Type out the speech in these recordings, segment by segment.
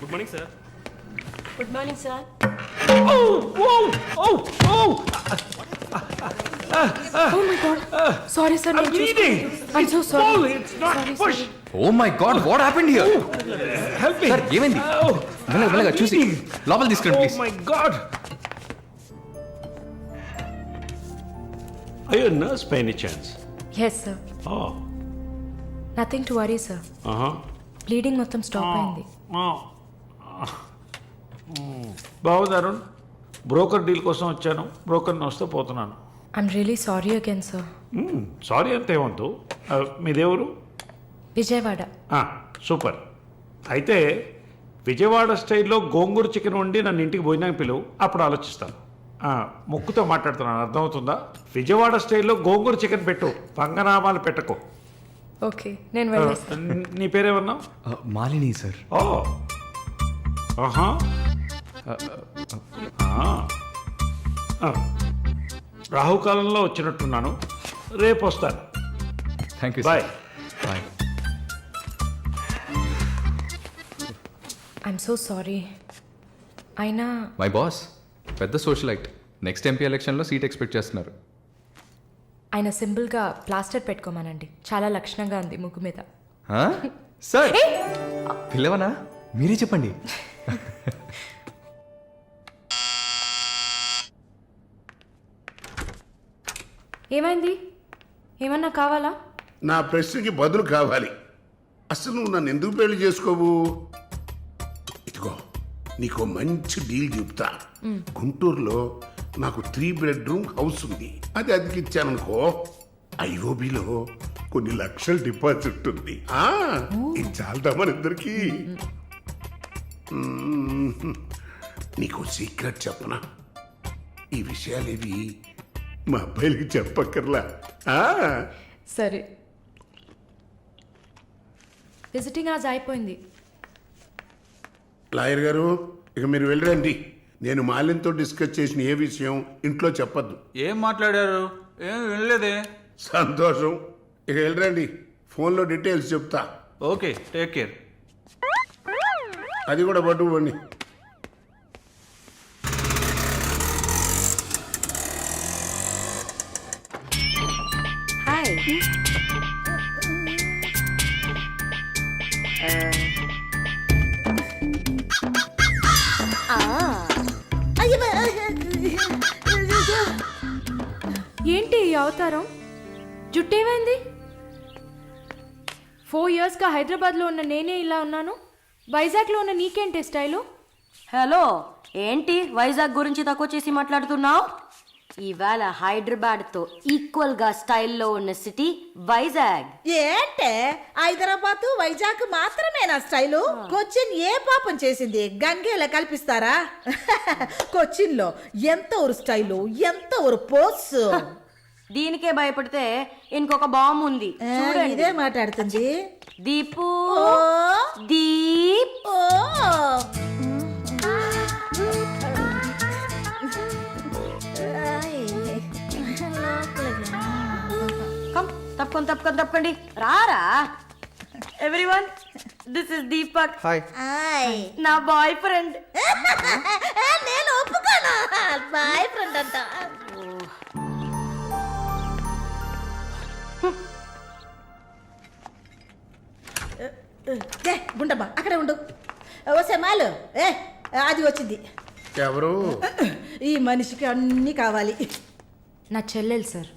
Good morning sir. Good morning sir. Oh my God. Sorry sir. I'm bleeding. I'm so sorry. Pull, it's not push. Oh my God what happened here? Help me. Sir ఏమైంది? మెల్లగా చూసి లోపల తీసుకురండి Oh please. my God. Are you a nurse by any chance? Yes sir. Oh. Nothing to worry sir. Bleeding మొత్తం stop అయింది. బాగుంది Arun. Broker deal కోసం వచ్చాను. బ్రోకర్ని వస్తే పోతున్నాను. I'm really sorry again sir. Sorry అంతేమంతు. మీదేవరు? విజయవాడ. సూపర్. అయితే విజయవాడ స్టైల్లో గోంగూర చికెన్ వండి నన్ను ఇంటికి భోజనానికి పిలువు, అప్పుడు ఆలోచిస్తాను. ముక్కుతో మాట్లాడుతున్నాను, అర్థమవుతుందా? విజయవాడ స్టైల్లో గోంగూర చికెన్ పెట్టు, పంగనామాలు పెట్టకు. ఓకే నేను వెళ్ళేస్తాను. నీ పేరేమన్నా? మాలిని సార్. ఓ ఆహా. రాహుకాలంలో వచ్చినట్టున్నాను. రేపు వస్తాను. Thank you bye. Bye. I'm so sorry. అయినా మై బాస్ పెద్ద సోషలైట్. నెక్స్ట్ ఎంపీ ఎలక్షన్లో సీట్ ఎక్స్పెక్ట్ చేస్తున్నారు. ఆయన సింపుల్గా ప్లాస్టర్ పెట్టుకోమనండి, చాలా లక్షణంగా ఉంది ముగ్గు మీద. సార్ పిల్లవనా? మీరే చెప్పండి. ఏమైంది? ఏమన్నా కావాలా? నా ప్రశ్నకి బదులు కావాలి. అసలు నువ్వు నన్ను ఎందుకు పెళ్లి చేసుకోవు? ఇదిగో నీకు మంచి డీల్ చెప్తా. గుంటూరులో నాకు 3 bedroom హౌస్ ఉంది. అది అదికిచ్చాననుకో, ఐఓబిలో కొన్ని లక్షల డిపాజిట్ ఉంది. ఇది చాలదా మన ఇద్దరికి? నీకు సీక్రెట్ చెప్పనా? ఈ విషయాలేవి మా అబ్బాయిలకి చెప్పక్కర్లా. సరే. విజిటింగ్ ఆజ్ అయిపోయింది. లాయర్ గారు, ఇక మీరు వెళ్ళరండి. నేను మాలిన్తో డిస్కస్ చేసిన ఏ విషయం ఇంట్లో చెప్పద్దు. ఏం మాట్లాడారు? ఏం వినలేదే. సంతోషం. ఇక వెళ్ళరండి, ఫోన్లో డీటెయిల్స్ చెప్తా. Okay, take care. అది కూడా పట్టుకోండి. హాయ్. ఏంటి ఈ అవతారం? జుట్టేమైంది? 4 yearsగా హైదరాబాద్లో ఉన్న నేనే ఇలా ఉన్నాను, వైజాగ్లో ఉన్న నీకేంటి స్టైలు? హలో, ఏంటి వైజాగ్ గురించి తక్కువ చేసి మాట్లాడుతున్నావు? ఇవాళ హైదరాబాద్తో ఈక్వల్గా స్టైల్లో ఉన్న సిటీ వైజాగ్. ఏంటే హైదరాబాద్ వైజాగ్ మాత్రమేనా స్టైలు? కొచ్చిన్ ఏ పాపం చేసింది? గంగేలా కల్పిస్తారా? కొచ్చిన్ లో ఎంత ఊరు స్టైలు, ఎంత ఊరు పోస్. దీనికే భయపడితే ఇంకొక బాంబు ఉంది చూడండి. ఇదే మాట్లాడుతుంది. దీపు ఓ దీప్. ఓ తప్పకండి రారా. Everyone, this is Deepak. Hi. నా బాయ్ ఫ్రెండ్. నేను ఒప్పుకోను. బాయ్ ఫ్రెండ్ అంట. గుండమ్మా అక్కడే ఉండు. ఓసే మాలు, అది వచ్చింది. ఎవరు? ఈ మనిషికి అన్నీ కావాలి. నా చెల్లెలు సార్.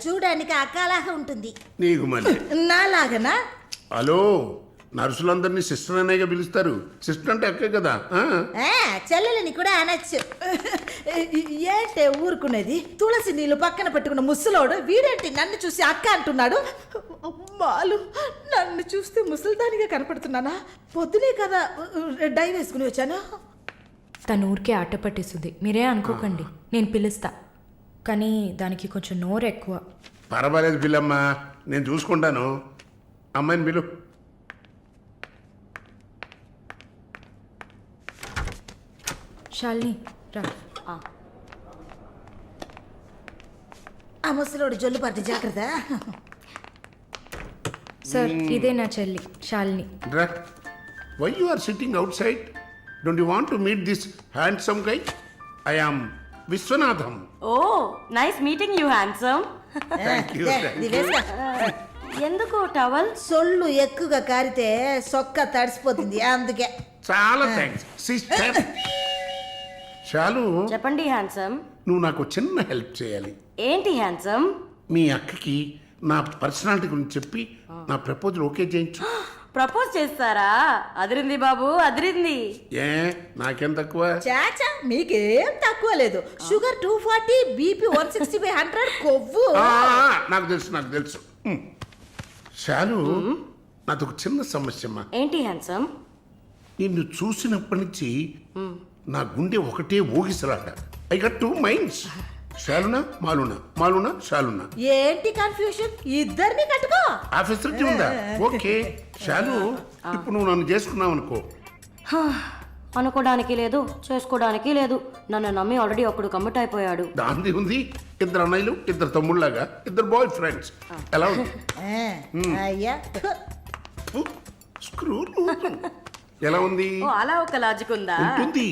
చూడడానికి అక్కలాగా ఉంటుంది. నీకు మళ్ళీ నాలాగనా? హలో, నర్సులందరినీ సిస్టర్ అనేగా పిలుస్తారు. సిస్టర్ అంటే అక్కే కదా. చెల్లెలని కూడా అనొచ్చు. ఏంటే ఊరుకునేది? తులసి నీళ్ళు పక్కన పెట్టుకున్న ముసలోడు వీడేంటి నన్ను చూసి అక్క అంటున్నాడు? అమ్మాలు, నన్ను చూస్తే ముసలిదానిగా కనపడుతున్నానా? పొద్దునే కదా డై వేసుకుని వచ్చాను. తను ఊరికే ఆట పట్టిస్తుంది, మీరే అనుకోకండి. నేను పిలుస్తా, కానీ దానికి కొంచెం నోరు ఎక్కువ. పర్వాలేదు పిల్లమ్మా, నేను చూసుకుంటాను. అమ్మాయిని పిలు. శాలిని రా. ఆ ముసలోడు జొల్లు పడితే జాగ్రత్త. సార్ ఇదే నా చెల్లి Shalini. Why you are sitting outside? Don't you want to meet this handsome guy? I am Viswanatham. Oh nice meeting you handsome. Thank you. ఎందుకు టవల్? సొల్లు ఎక్కువగా కారితే సొక్క తడిసిపోతుంది అందుకే. చాలా థ్యాంక్స్ సిస్టర్. చాలు, చెప్పండి హ్యాండ్సమ్. నువ్వు నాకు చిన్న హెల్ప్ చేయాలి. ఏంటి హ్యాండ్సమ్? మీ అక్కకి నా పర్సనాలిటీ గురించి చెప్పి నా ప్రపోజల్ ఓకే చేయించు. ప్రపోజ్ చేస్తారా? అదిరింది బాబు, అదిరింది. ఏ నాకేం తక్కువ? చాచా మీకేం తక్కువ లేదు. షుగర్ 240, బీపీ 160/100, కొవ్వు. నాకు తెలుసు. చాలు, నాదొక చిన్న సమస్య అమ్మా. ఏంటి హ్యాండ్సమ్? నిన్ను చూసినప్పటి నుంచి నా గుండె ఒకటే ఊగిసలాట. I got 2 minds. శాలునా మాలునా శాలునా. ఏంటి కన్ఫ్యూషన్? ఇద్దరిని కట్టుకో. ఆఫీసర్కి ఉందా? ఓకే శాలు, ఇప్పుడు నువ్వు నన్ను చేసుకున్నావు అనుకో. అనుకోవడానికి లేదు, చేసుకోవడానికి లేదు. నన్ను నమ్మి ఆల్రెడీ ఒకడు కమిట్ అయిపోయాడు. దాంది ఉంది. 2 అన్నయ్యలు, 2 తమ్ముళ్ళలాగా 2 బాయ్ ఫ్రెండ్స్. ఎలా ఉంది? అయ్యా స్క్రూ ఎలా ఉంది? ఓ అలా ఒక లాజిక్ ఉందా? ఉంటుంది.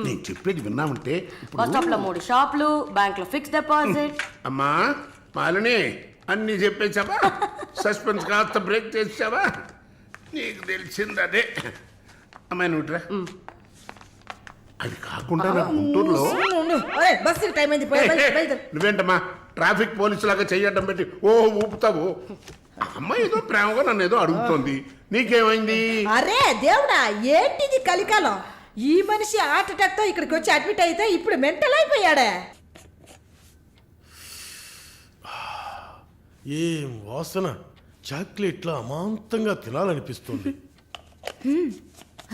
నేను చెప్పేది విన్నామంటే ఇప్పుడు బస్ స్టాప్ లో 3 షాపులు, బ్యాంక్ లో ఫిక్స్ డిపాజిట్. అమ్మా మాలిని అన్ని చెప్పేసావా? సస్పెన్స్ కాస్త బ్రేక్ చేసావా? నీకు తెలిసింది అదే. అమ్మాయి నువ్వుట్రా. అది కాకుండా నా గుంటూరులో బస్సు టైం అయింది, బయలుదేరు. నువ్వేంటమ్మా ట్రాఫిక్ పోలీసు లాగా చెయ్యటం పెట్టి ఊపుతావు? అమ్మాయి ఏదో ప్రేమగా నన్ను ఏదో అడుగుతోంది. నీకేమైంది? అరే దేవుడా, ఏంటిది కలికాలం? ఈ మనిషి హార్ట్ అటాక్ తో ఇక్కడికి వచ్చి అడ్మిట్ అయితే ఇప్పుడు మెంటల్ అయిపోయాడే. ఏం వాసన! చాక్లెట్లా అమాంతంగా తినాలనిపిస్తుంది.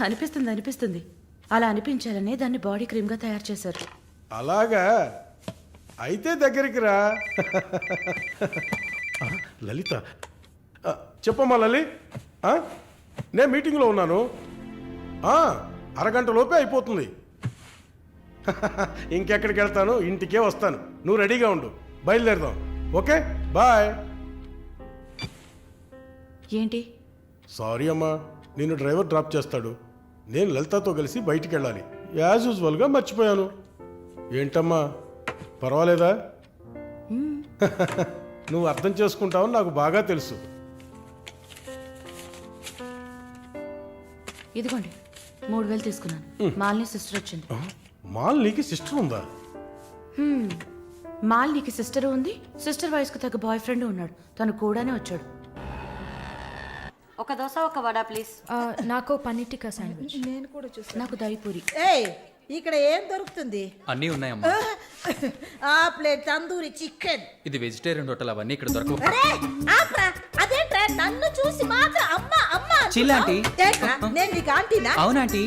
అనిపిస్తుంది. అలా అనిపించాలనే దాన్ని బాడీ క్రీమ్గా తయారు చేశారు. అలాగా? అయితే దగ్గరికి రా. లలిత, చెప్పమ్మా లలి. నేను మీటింగ్లో ఉన్నాను. అరగంట లోపే అయిపోతుంది. ఇంకెక్కడికి వెళ్తాను? ఇంటికే వస్తాను. నువ్వు రెడీగా ఉండు, బయలుదేరదాం. Okay bye. ఏంటి? సారీ అమ్మా, నిన్ను డ్రైవర్ డ్రాప్ చేస్తాడు. నేను లలితతో కలిసి బయటికి వెళ్ళాలి. యాజ్ యూజువల్గా మర్చిపోయాను. ఏంటమ్మా పర్వాలేదా? నువ్వు అర్థం చేసుకుంటావని నాకు బాగా తెలుసు. ఇదిగోండి 3000 తీసుకున్నాను. మాలిని సిస్టర్ వచ్చింది. మాలినికి సిస్టర్ ఉందా? మాలినికి సిస్టర్ ఉంది. సిస్టర్ వయసుకు తగ్గ బాయ్ ఫ్రెండ్ ఉన్నాడు. తను కూడానే వచ్చాడు. ఒక దోశ, ఒక వడ ప్లీజ్. నాకు పన్నీర్ టిక్కా శాండ్విచ్. నేను కూడా చూసాను. నాకు దయపూరి. ఏయ్, ఇక్కడ ఏం దొరుకుతుంది? అన్నీ ఉన్నాయమ్మా. ఆ ప్లేట్ తందూరి చికెన్. ఇది వెజిటేరియన్ హోటల్, అవన్నీ ఇక్కడ దొరకవు. అరే ఆప్రా, అదేంట్రా నన్ను చూసి మాత్రం అమ్మ అమ్మ చిల్లాంటీ. నేను నీకు ఆంటీనా? అవునాంటీ.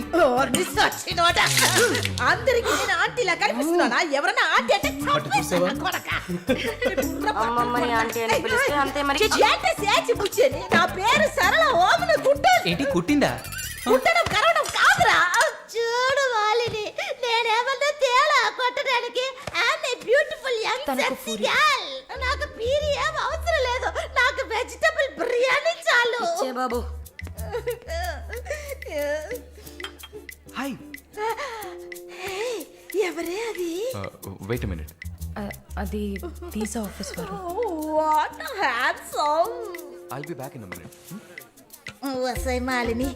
అందరికి నేను ఆంటీలా కనిపిస్తున్నానా? ఎవరన్నా ఆంటీ అంటే చంపేస్తాను కొడకా. అమ్మమ్మని ఆంటీ అని పిలిస్తే అంతే మరి. ఏంటి సేచి బుచ్చేని? నా పేరు సరళ ఓమన గుట్ట. ఏంటి కుట్టిందా? కుట్టడం కరవడం కాదురా. చూడు వాలిని, నేనేమన్నా తేలా కొట్టడానికి. I'm a beautiful young sexy girl. నాకు పీరి ఏం అవసరం లేదు. నాకు వెజిటబుల్ బిర్యానీ చాలు. ఇచ్చే బాబు. హాయ్. ఎవరే అది? Wait a minute. అది వీసా ఆఫీస్ వారు. What handsome. I'll be back in a minute. వసై మాలిని,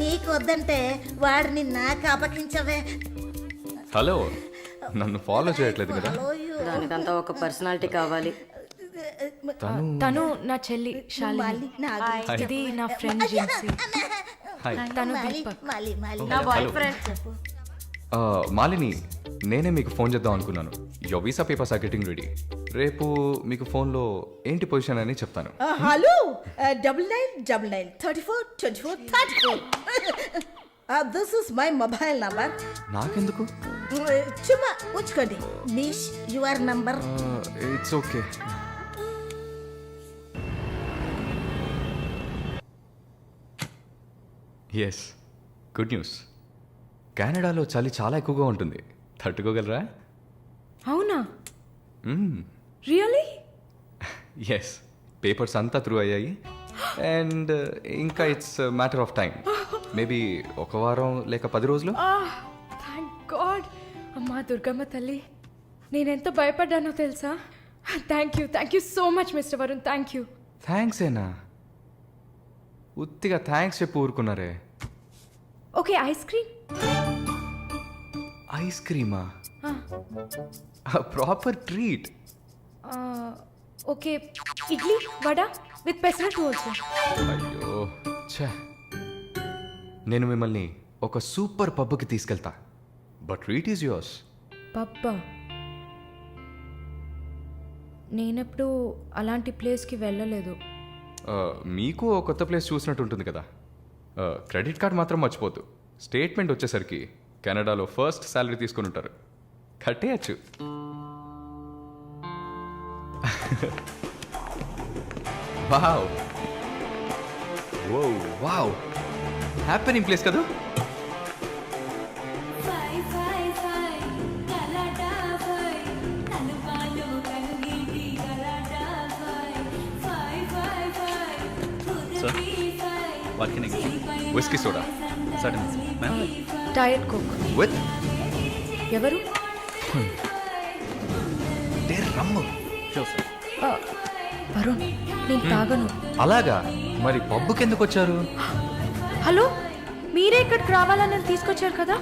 నీకు వద్దంటే వాడిని నాకు అపకించవే. హలో, నన్ను ఫాలో చేయట్లేదు కదా? దానికంతా ఒక పర్సనాలిటీ కావాలి. తను నా చెల్లి శాలిని. ఇది నా ఫ్రెండ్ జిన్సీ. హాయ్. తను దీపక్. నా బాయ్ ఫ్రెండ్. మాలిని, నేనే మీకు ఫోన్ చేద్దాం అనుకున్నాను. Your visa papers are getting ready. రేపు మీకు ఫోన్లో ఏంటి పొజిషన్ అని చెప్తాను. Hello, 9999342434. This is my mobile number. నాకెందుకు? చుమ్మా ఉంచుకోండి. నిష్ your number. It's okay. Yes, good news. కెనడాలో చలి చాలా ఎక్కువగా ఉంటుంది. తట్టుకోగలరా? అవునా? రియలీ? ఎస్, పేపర్స్ అంతా త్రూ అయ్యాయి. అండ్ ఇంకా it's matter of time. Maybe ఒక వారం లేక 10 రోజులు. Thank God. అమ్మా దుర్గమ్మ తల్లి, నేనెంత భయపడ్డానో తెలుసా? Thank you so much mister Varun, thank you. Thanks ఏనా? ఉత్తిగా థ్యాంక్స్ చెప్పి ఊరుకున్నారే. Okay, ice cream. ఐస్ క్రీమా? Proper treat. Okay, idli vada with pesarattu also. అయ్యో ఛే, నేను మిమ్మల్ని ఒక సూపర్ పబ్కి తీసుకెళ్తా, బట్ ట్రీట్ ఈజ్ యువర్స్. పబ్బా? నేనెప్పుడు అలాంటి ప్లేస్కి వెళ్ళలేదు. మీకు ఓ కొత్త ప్లేస్ చూసినట్టు ఉంటుంది కదా. క్రెడిట్ కార్డ్ మాత్రం మర్చిపోద్దు. స్టేట్మెంట్ వచ్చేసరికి కెనడాలో ఫస్ట్ శాలరీ తీసుకుని ఉంటారు, కట్టేయచ్చు. వావ్ వావ్, హ్యాపెనింగ్ ప్లేస్ కదా. What can I get? Whisky soda Certainly, sir. Ma'am? Diet coke. With ఎవరు? రమ్ము. Sure, sir. వరుణ్, నేను తాగను. అలాగా? మరి పబ్బుకి ఎందుకు వచ్చారు? హలో, మీరే ఇక్కడికి రావాలని నన్ను తీసుకొచ్చారు కదా.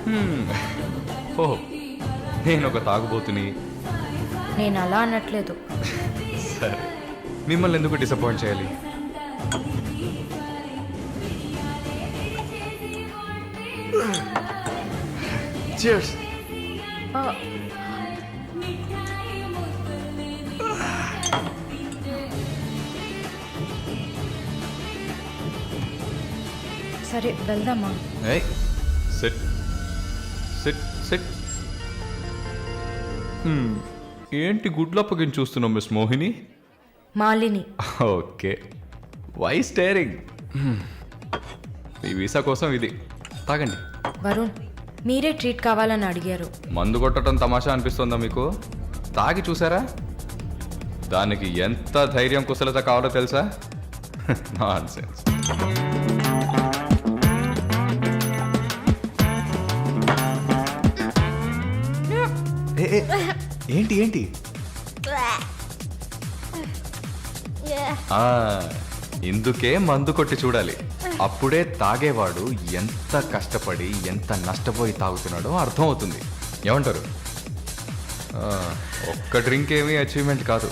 ఓ, నేను ఒక తాగుబోతుని. నేను అలా అనట్లేదు. సరే, మిమ్మల్ని ఎందుకు డిసప్పాయింట్ చేయాలి? Cheers. సరే వెళ్దామా? Hey, sit. ఏంటి గుడ్లప్పగిని చూస్తున్నావు miss Mohini? Malini. Okay, why staring? మీ వీసా కోసం ఇది తాగండి. వరుణ్, మీరే ట్రీట్ కావాలని అడిగారు. మందు కొట్టడం తమాషా అనిపిస్తుందా మీకు? తాగి చూసారా? దానికి ఎంత ధైర్యం కుశలత కావాలో తెలుసా? నాన్సెన్స్. ఏంటి ఇందుకే మందు కొట్టి చూడాలి, అప్పుడే తాగేవాడు ఎంత కష్టపడి ఎంత నష్టపోయి తాగుతున్నాడో అర్థమవుతుంది. ఏమంటారు? ఒక్క డ్రింక్ ఏమీ అచీవ్మెంట్ కాదు.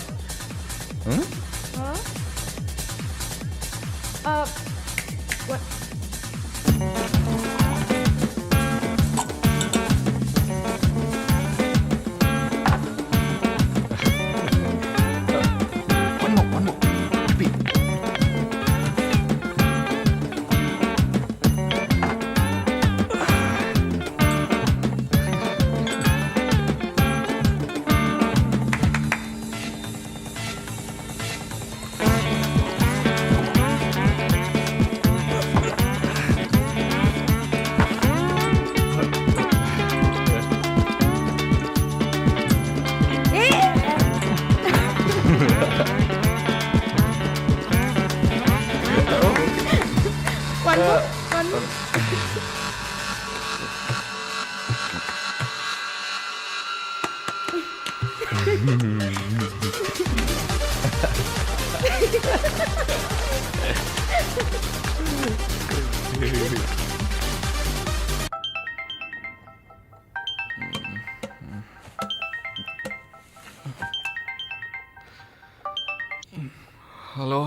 హలో,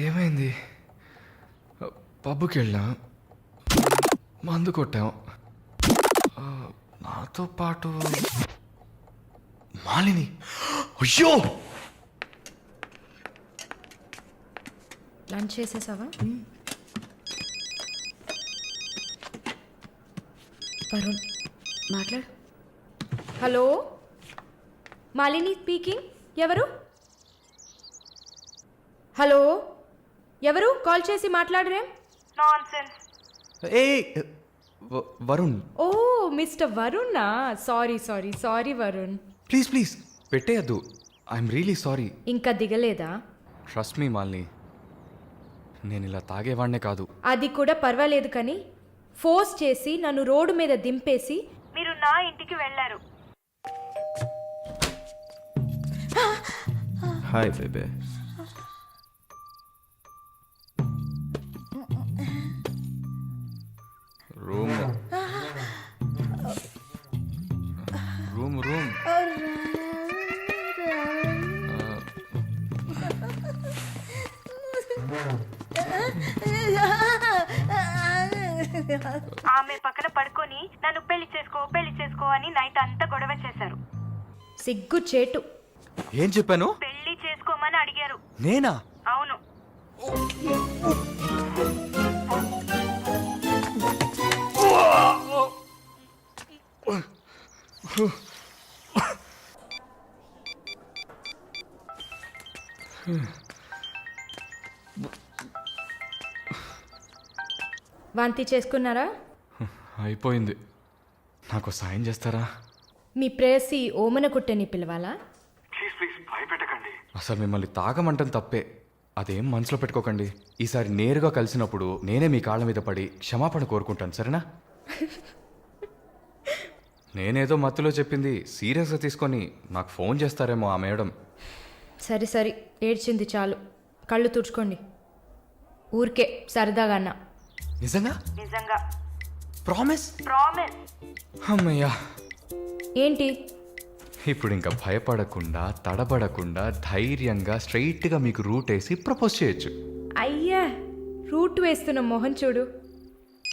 ఏమైంది? పబ్కి వెళ్ళాం, మందు కొట్టాం, నాతో పాటు మాలిని. అయ్యో, లంచ్ చేసేసావా? వరుణ్ మాట్లాడు. Hello, Malini speaking. ఎవరు? హలో, ఎవరు? కాల్ చేసి మాట్లాడరేం? ఏ వరుణ్ ఓ మిస్టర్ వరుణా sorry sorry sorry Varun. Please please పెట్టేయద్దు. I'm really sorry. ఇంకా దిగలేదా? ట్రస్ట్ మీ మాలిని, నేను ఇలా తాగేవాడినే కాదు. అది కూడా పర్వాలేదు కానీ ఫోర్స్ చేసి నన్ను రోడ్డు మీద దింపేసి మీరు నా ఇంటికి వెళ్ళారు. హాయ్ బేబే. రూమ్ రూమ్ రూమ్ ఆమె పక్కన పడుకొని నన్ను పెళ్లి చేసుకో అని నైట్ అంతా గొడవ చేశారు. సిగ్గు చేటు. ఏం చెప్పాను? పెళ్లి చేసుకోమని అడిగారు. నేనా? అవును. వాంతి చేసుకున్నారా? అయిపోయింది. నాకు సాయం చేస్తారా? మీ ప్రేయసి ఓమన కుట్టని పిలవాలా? అసలు మిమ్మల్ని తాగమంటం తప్పే, అదేం మనసులో పెట్టుకోకండి. ఈసారి నేరుగా కలిసినప్పుడు నేనే మీ కాళ్ళ మీద పడి క్షమాపణ కోరుకుంటాను, సరేనా? నేనేదో మత్తులో చెప్పింది సీరియస్గా తీసుకొని నాకు ఫోన్ చేస్తారేమో ఆ మేడం. సరే సరే ఏడ్చింది చాలు, కళ్ళు తుడుచుకోండి. ఊరికే సరదాగా అన్నా. నిజంగా? నిజంగా. ప్రామిస్? ప్రామిస్. అమ్మయ్యా. ఏంటి? ఇప్పుడు ఇంకా భయపడకుండా తడబడకుండా ధైర్యంగా స్ట్రైట్గా మీకు రూట్ వేసి ప్రపోజ్ చేయొచ్చు. అయ్యా రూట్ వేస్తున్న మొహం చూడు.